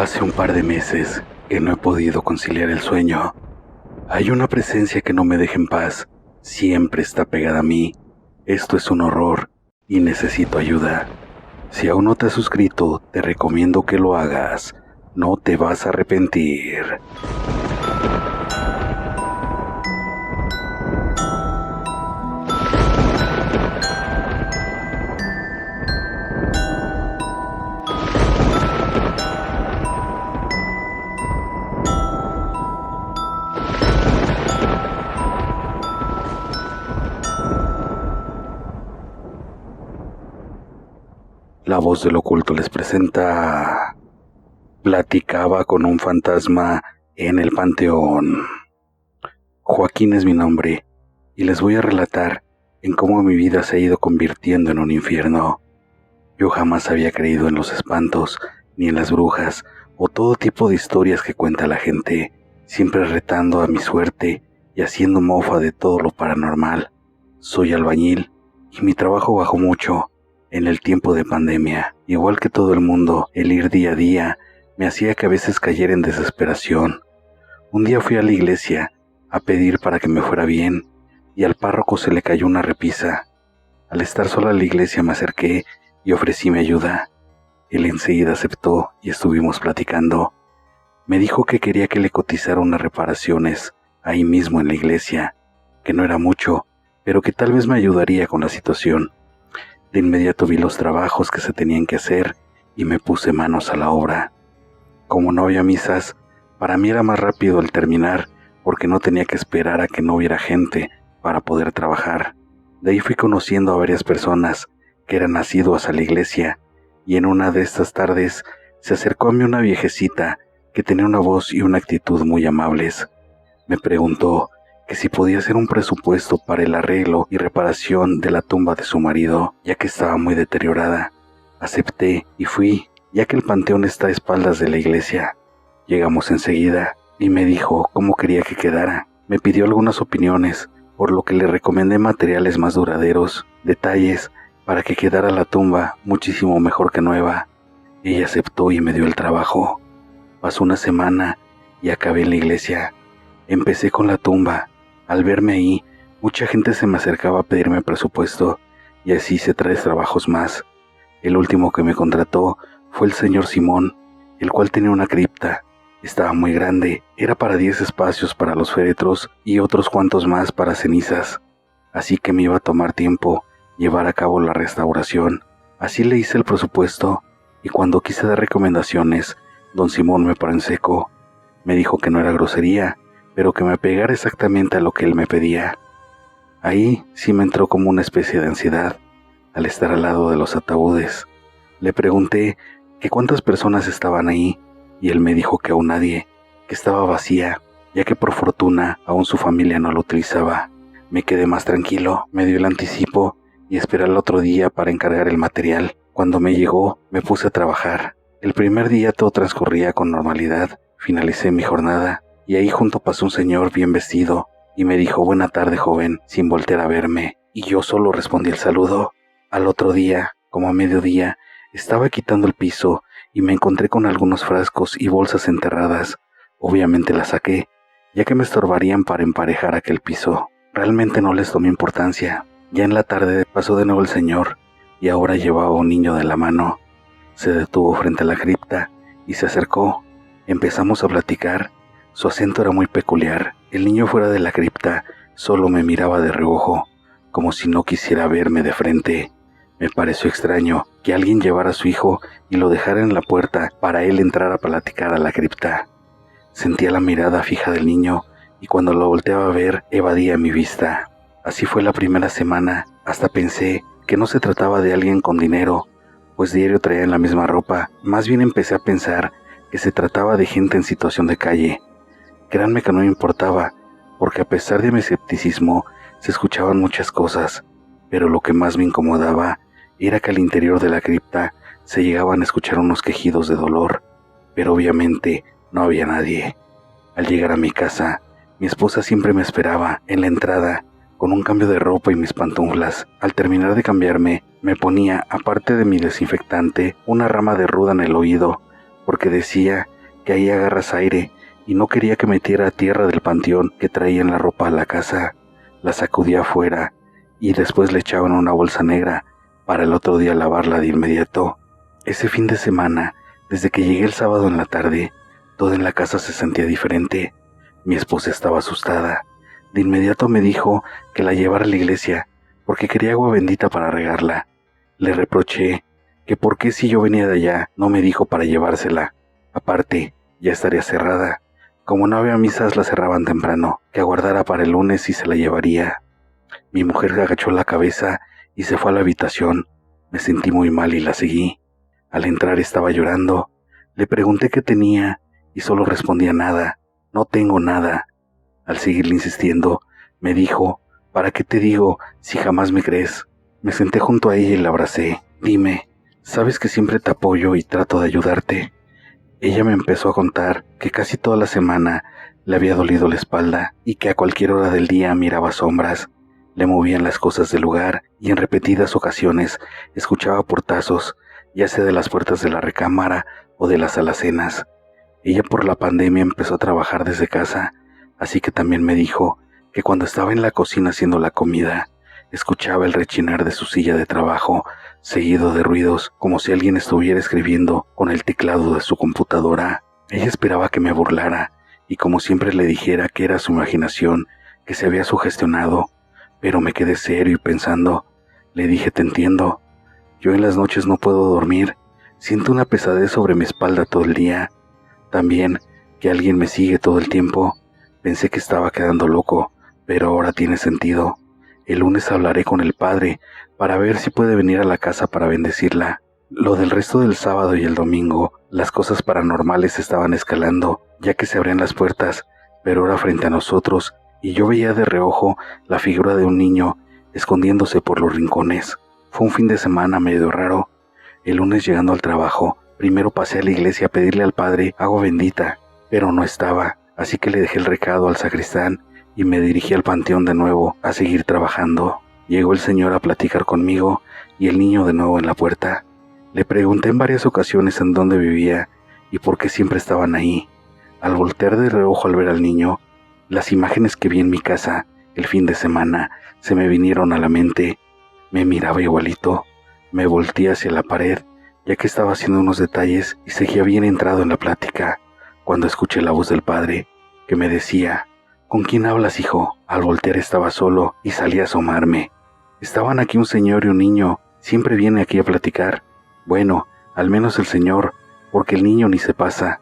Hace un par de meses que no he podido conciliar el sueño. Hay una presencia que no me deja en paz. Siempre está pegada a mí. Esto es un horror y necesito ayuda. Si aún no te has suscrito, te recomiendo que lo hagas. No te vas a arrepentir. La voz del oculto les presenta... Platicaba con un fantasma en el panteón. Joaquín es mi nombre, y les voy a relatar en cómo mi vida se ha ido convirtiendo en un infierno. Yo jamás había creído en los espantos, ni en las brujas, o todo tipo de historias que cuenta la gente, siempre retando a mi suerte y haciendo mofa de todo lo paranormal. Soy albañil, y mi trabajo bajó mucho en el tiempo de pandemia. Igual que todo el mundo, el ir día a día me hacía que a veces cayera en desesperación. Un día fui a la iglesia a pedir para que me fuera bien, y al párroco se le cayó una repisa. Al estar sola en la iglesia me acerqué y ofrecí mi ayuda. Él enseguida aceptó y estuvimos platicando. Me dijo que quería que le cotizara unas reparaciones ahí mismo en la iglesia, que no era mucho, pero que tal vez me ayudaría con la situación. De inmediato vi los trabajos que se tenían que hacer y me puse manos a la obra. Como no había misas, para mí era más rápido el terminar porque no tenía que esperar a que no hubiera gente para poder trabajar. De ahí fui conociendo a varias personas que eran asiduas a la iglesia, y en una de estas tardes se acercó a mí una viejecita que tenía una voz y una actitud muy amables. Me preguntó que si podía hacer un presupuesto para el arreglo y reparación de la tumba de su marido, ya que estaba muy deteriorada. Acepté y fui, ya que el panteón está a espaldas de la iglesia. Llegamos enseguida y me dijo cómo quería que quedara. Me pidió algunas opiniones, por lo que le recomendé materiales más duraderos, detalles, para que quedara la tumba muchísimo mejor que nueva. Ella aceptó y me dio el trabajo. Pasó una semana y acabé en la iglesia. Empecé con la tumba. Al verme ahí, mucha gente se me acercaba a pedirme presupuesto, y así hice 3 trabajos más. El último que me contrató fue el señor Simón, el cual tenía una cripta. Estaba muy grande, era para 10 espacios para los féretros y otros cuantos más para cenizas. Así que me iba a tomar tiempo llevar a cabo la restauración. Así le hice el presupuesto, y cuando quise dar recomendaciones, don Simón me paró en seco. Me dijo que no era grosería, pero que me pegara exactamente a lo que él me pedía. Ahí sí me entró como una especie de ansiedad, al estar al lado de los ataúdes. Le pregunté que cuántas personas estaban ahí, y él me dijo que aún nadie, que estaba vacía, ya que por fortuna aún su familia no lo utilizaba. Me quedé más tranquilo, me dio el anticipo y esperé al otro día para encargar el material. Cuando me llegó, me puse a trabajar. El primer día todo transcurría con normalidad. Finalicé mi jornada y ahí junto pasó un señor bien vestido y me dijo buena tarde joven, sin voltear a verme, y yo solo respondí el saludo. Al otro día, como a mediodía, estaba quitando el piso y me encontré con algunos frascos y bolsas enterradas. Obviamente las saqué, ya que me estorbarían para emparejar aquel piso. Realmente no les tomé importancia. Ya en la tarde pasó de nuevo el señor y ahora llevaba un niño de la mano. Se detuvo frente a la cripta y se acercó. Empezamos a platicar. Su acento era muy peculiar. El niño fuera de la cripta solo me miraba de reojo, como si no quisiera verme de frente. Me pareció extraño que alguien llevara a su hijo y lo dejara en la puerta para él entrar a platicar a la cripta. Sentía la mirada fija del niño y cuando lo volteaba a ver evadía mi vista. Así fue la primera semana. Hasta pensé que no se trataba de alguien con dinero, pues diario traían la misma ropa. Más bien empecé a pensar que se trataba de gente en situación de calle. Créanme que no me importaba, porque a pesar de mi escepticismo se escuchaban muchas cosas, pero lo que más me incomodaba era que al interior de la cripta se llegaban a escuchar unos quejidos de dolor, pero obviamente no había nadie. Al llegar a mi casa, mi esposa siempre me esperaba en la entrada con un cambio de ropa y mis pantuflas. Al terminar de cambiarme, me ponía, aparte de mi desinfectante, una rama de ruda en el oído porque decía que ahí agarras aire y no quería que metiera tierra del panteón que traía en la ropa a la casa. La sacudía afuera y después le echaba en una bolsa negra para el otro día lavarla de inmediato. Ese fin de semana, desde que llegué el sábado en la tarde, todo en la casa se sentía diferente. Mi esposa estaba asustada. De inmediato me dijo que la llevara a la iglesia porque quería agua bendita para regarla. Le reproché que por qué si yo venía de allá no me dijo para llevársela. Aparte, ya estaría cerrada. Como no había misas, la cerraban temprano, que aguardara para el lunes y se la llevaría. Mi mujer agachó la cabeza y se fue a la habitación. Me sentí muy mal y la seguí. Al entrar estaba llorando. Le pregunté qué tenía y solo respondía nada. No tengo nada. Al seguirle insistiendo, me dijo, ¿para qué te digo si jamás me crees? Me senté junto a ella y la abracé. Dime, ¿sabes que siempre te apoyo y trato de ayudarte? Ella me empezó a contar que casi toda la semana le había dolido la espalda y que a cualquier hora del día miraba sombras. Le movían las cosas del lugar y en repetidas ocasiones escuchaba portazos, ya sea de las puertas de la recámara o de las alacenas. Ella por la pandemia empezó a trabajar desde casa, así que también me dijo que cuando estaba en la cocina haciendo la comida, escuchaba el rechinar de su silla de trabajo, seguido de ruidos como si alguien estuviera escribiendo con el teclado de su computadora. Ella esperaba que me burlara y como siempre le dijera que era su imaginación, que se había sugestionado, pero me quedé serio y pensando. Le dije, te entiendo. Yo en las noches no puedo dormir, siento una pesadez sobre mi espalda todo el día. También que alguien me sigue todo el tiempo. Pensé que estaba quedando loco, pero ahora tiene sentido. El lunes hablaré con el padre para ver si puede venir a la casa para bendecirla. Lo del resto del sábado y el domingo, las cosas paranormales estaban escalando, ya que se abrían las puertas, pero era frente a nosotros, y yo veía de reojo la figura de un niño escondiéndose por los rincones. Fue un fin de semana medio raro. El lunes llegando al trabajo, primero pasé a la iglesia a pedirle al padre agua bendita, pero no estaba, así que le dejé el recado al sacristán y me dirigí al panteón de nuevo a seguir trabajando. Llegó el señor a platicar conmigo y el niño de nuevo en la puerta. Le pregunté en varias ocasiones en dónde vivía y por qué siempre estaban ahí. Al voltear de reojo al ver al niño, las imágenes que vi en mi casa el fin de semana se me vinieron a la mente. Me miraba igualito. Me volteé hacia la pared, ya que estaba haciendo unos detalles y seguía bien entrado en la plática, cuando escuché la voz del padre, que me decía, ¿con quién hablas, hijo? Al voltear estaba solo y salí a asomarme. Estaban aquí un señor y un niño, siempre viene aquí a platicar. Bueno, al menos el señor, porque el niño ni se pasa.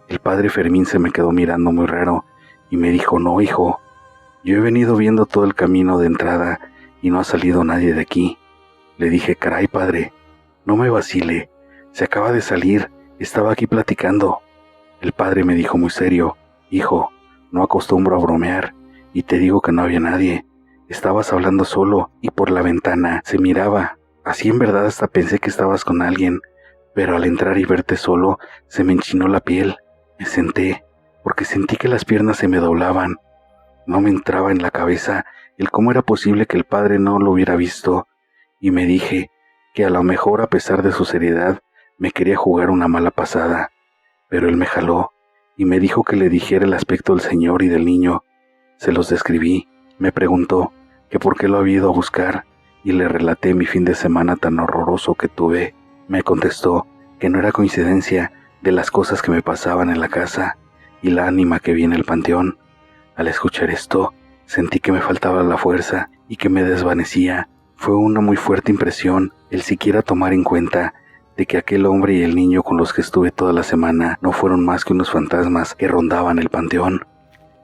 El padre Fermín se me quedó mirando muy raro y me dijo, no, hijo, yo he venido viendo todo el camino de entrada y no ha salido nadie de aquí. Le dije, caray, padre, no me vacile, se acaba de salir, estaba aquí platicando. El padre me dijo muy serio, hijo, no acostumbro a bromear y te digo que no había nadie. Estabas hablando solo y por la ventana se miraba. Así en verdad hasta pensé que estabas con alguien, pero al entrar y verte solo se me enchinó la piel. Me senté porque sentí que las piernas se me doblaban. No me entraba en la cabeza el cómo era posible que el padre no lo hubiera visto, y me dije que a lo mejor a pesar de su seriedad me quería jugar una mala pasada, pero él me jaló y me dijo que le dijera el aspecto del señor y del niño. Se los describí. Me preguntó que por qué lo había ido a buscar y le relaté mi fin de semana tan horroroso que tuve. Me contestó que no era coincidencia de las cosas que me pasaban en la casa y la ánima que vi en el panteón. Al escuchar esto, sentí que me faltaba la fuerza y que me desvanecía. Fue una muy fuerte impresión el siquiera tomar en cuenta de que aquel hombre y el niño con los que estuve toda la semana no fueron más que unos fantasmas que rondaban el panteón.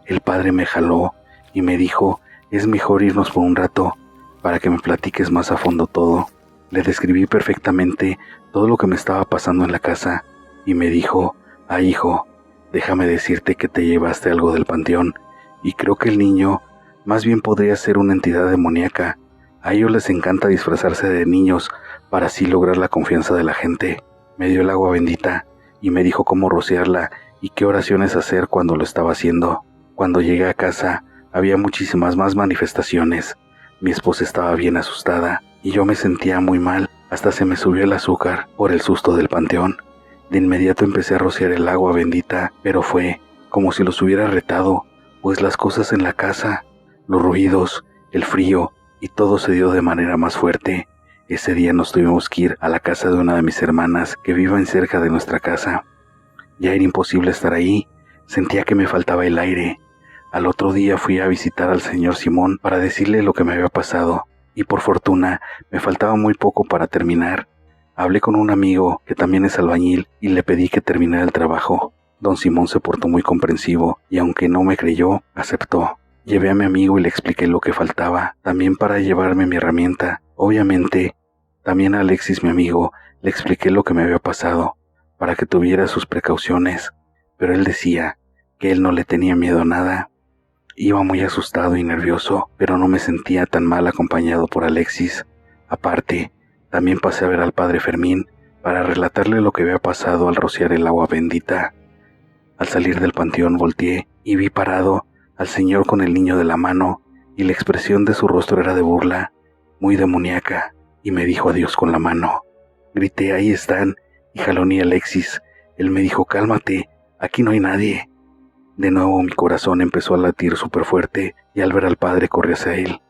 El padre me jaló y me dijo, es mejor irnos por un rato para que me platiques más a fondo todo. Le describí perfectamente todo lo que me estaba pasando en la casa y me dijo, hijo, déjame decirte que te llevaste algo del panteón y creo que el niño más bien podría ser una entidad demoníaca. A ellos les encanta disfrazarse de niños para así lograr la confianza de la gente. Me dio el agua bendita y me dijo cómo rociarla y qué oraciones hacer cuando lo estaba haciendo. Cuando llegué a casa había muchísimas más manifestaciones. Mi esposa estaba bien asustada y yo me sentía muy mal. Hasta se me subió el azúcar por el susto del panteón. De inmediato empecé a rociar el agua bendita, pero fue como si los hubiera retado, pues las cosas en la casa, los ruidos, el frío y todo se dio de manera más fuerte. Ese día nos tuvimos que ir a la casa de una de mis hermanas que viven cerca de nuestra casa. Ya era imposible estar ahí, sentía que me faltaba el aire. Al otro día fui a visitar al señor Simón para decirle lo que me había pasado, y por fortuna me faltaba muy poco para terminar. Hablé con un amigo que también es albañil y le pedí que terminara el trabajo. Don Simón se portó muy comprensivo y aunque no me creyó, aceptó. Llevé a mi amigo y le expliqué lo que faltaba, también para llevarme mi herramienta. Obviamente, también a Alexis, mi amigo, le expliqué lo que me había pasado, para que tuviera sus precauciones, pero él decía que él no le tenía miedo a nada. Iba muy asustado y nervioso, pero no me sentía tan mal acompañado por Alexis. Aparte, también pasé a ver al padre Fermín para relatarle lo que había pasado al rociar el agua bendita. Al salir del panteón volteé y vi parado al señor con el niño de la mano, y la expresión de su rostro era de burla, muy demoníaca, y me dijo adiós con la mano. Grité, ahí están, y jaloné a Alexis. Él me dijo, cálmate, aquí no hay nadie. De nuevo mi corazón empezó a latir súper fuerte y al ver al padre corrí hacia él.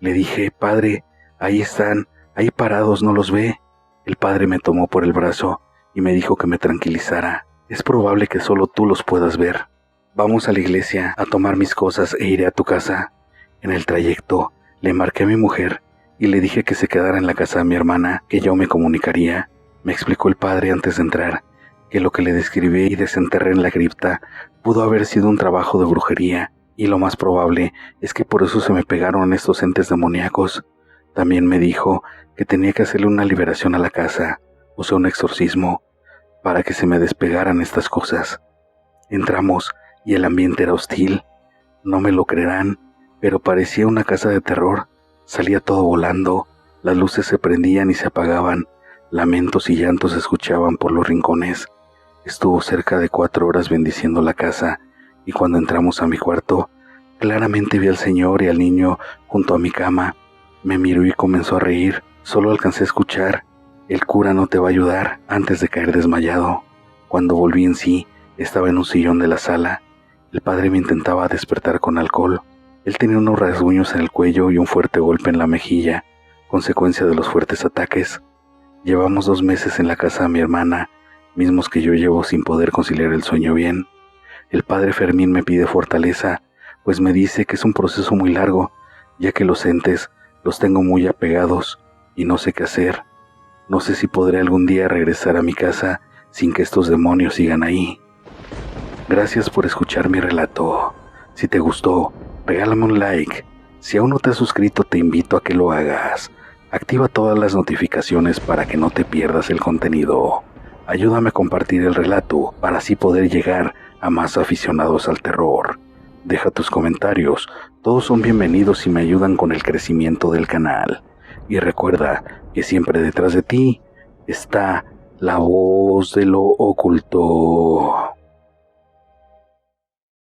Le dije, padre, ahí están, ahí parados, ¿no los ve? El padre me tomó por el brazo y me dijo que me tranquilizara. Es probable que solo tú los puedas ver. Vamos a la iglesia a tomar mis cosas e iré a tu casa. En el trayecto le marqué a mi mujer y le dije que se quedara en la casa de mi hermana, que yo me comunicaría. Me explicó el padre antes de entrar que lo que le describí y desenterré en la cripta pudo haber sido un trabajo de brujería, y lo más probable es que por eso se me pegaron estos entes demoníacos. También me dijo que tenía que hacerle una liberación a la casa, o sea, un exorcismo, para que se me despegaran estas cosas. Entramos y el ambiente era hostil. No me lo creerán, pero parecía una casa de terror. Salía todo volando, las luces se prendían y se apagaban, lamentos y llantos se escuchaban por los rincones. Estuvo cerca de 4 horas bendiciendo la casa, y cuando entramos a mi cuarto, claramente vi al señor y al niño junto a mi cama. Me miró y comenzó a reír. Solo alcancé a escuchar, el cura no te va a ayudar, antes de caer desmayado. Cuando volví en sí, estaba en un sillón de la sala. El padre me intentaba despertar con alcohol. Él tenía unos rasguños en el cuello y un fuerte golpe en la mejilla, consecuencia de los fuertes ataques. Llevamos 2 meses en la casa de mi hermana, mismos que yo llevo sin poder conciliar el sueño bien. El padre Fermín me pide fortaleza, pues me dice que es un proceso muy largo, ya que los entes los tengo muy apegados y no sé qué hacer. No sé si podré algún día regresar a mi casa sin que estos demonios sigan ahí. Gracias por escuchar mi relato. Si te gustó, regálame un like. Si aún no te has suscrito, te invito a que lo hagas. Activa todas las notificaciones para que no te pierdas el contenido. Ayúdame a compartir el relato para así poder llegar a más aficionados al terror. Deja tus comentarios, todos son bienvenidos y me ayudan con el crecimiento del canal. Y recuerda que siempre detrás de ti está la voz de lo oculto.